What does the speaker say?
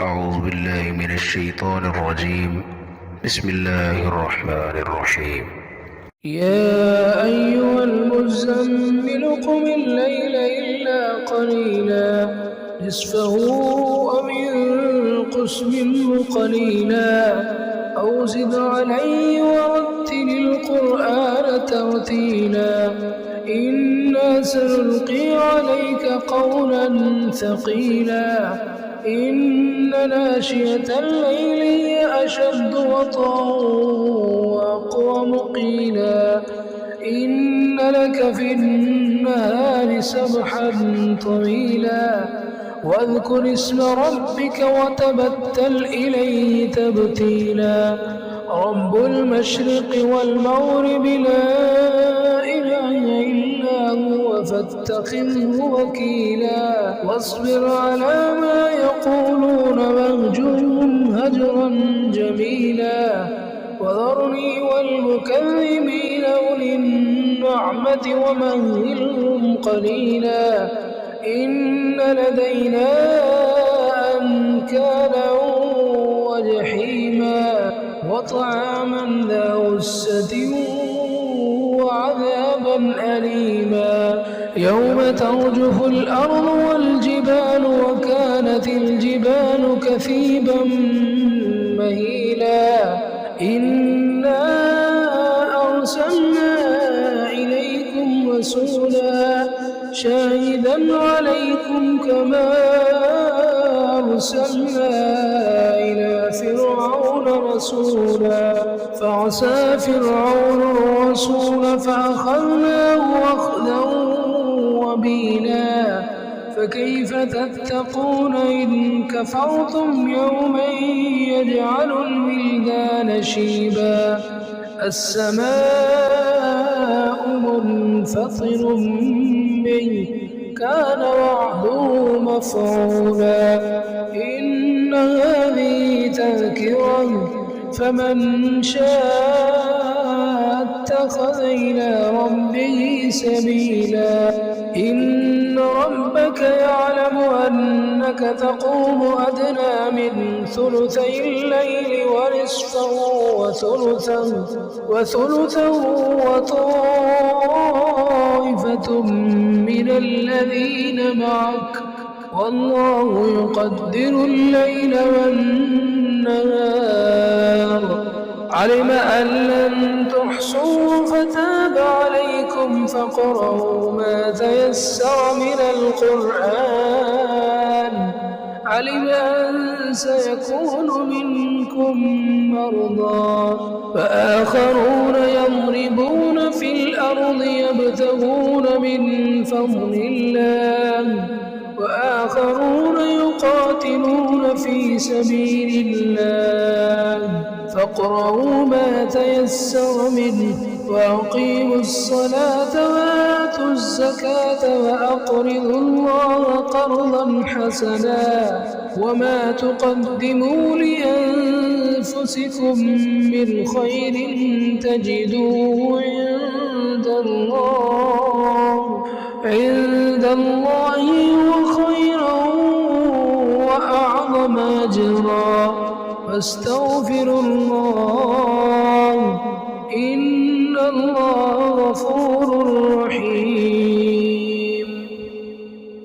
أعوذ بالله من الشيطان الرجيم. بسم الله الرحمن الرحيم. يا أيها المزمل قم الليل إلا قليلا نصفه أو انقص منه قليلا أو زد عليه ورتل القرآن ترتيلا إنا سنلقي عليك قولا ثقيلا إن ناشئة الليل هي أشد وطئا وأقوم قيلا إن لك في النهار سبحا طويلا واذكر اسم ربك وتبتل إليه تبتيلا رب المشرق والمغرب لا إله إلا هو فاتخذه وكيلا واصبر على ما يقولون واهجرهم هجرا جميلا وذرني والمكذبين أولي النعمة ومهلهم قليلا إن لدينا أنكالا وجحيما وطعاما ذا غصة وعذابا أليما يوم ترجف الأرض والجبال وكانت الجبال كثيبا مهيلا إنا أرسلنا إليكم رسولا شاهدا عليكم كما أرسلنا إلى فرعون رسولا فعصى فرعون الرسول فأخذناه أخذا وبيلا فكيف تتقون إن كفرتم يوما يجعل الولدان شيبا السماء منفطر به كان وعده مفعولا إن هذه تذكرة فمن شاء اتخذ إلى ربه سبيلا إن ربك يعلم أنك تقوم أدنى من ثلثي الليل ونصفه وثلثه وطائفة من الذين معك والله يقدر الليل والنهار علم أن لن تحصوا فتاب عليكم فاقرؤوا ما تيسر من القرآن علم أن سيكون منكم مرضى فآخرون يضربون في الأرض يبتغون من فضل الله وآخرون يقاتلون في سبيل الله فاقرؤوا ما تيسر منه وأقيموا الصلاة وآتوا الزكاة وأقرضوا الله قرضا حسنا وما تقدموا لأنفسكم من خير تجدوه عند الله وخيرا وأعظم أجرا واستغفروا الله إن الله غفور رحيم.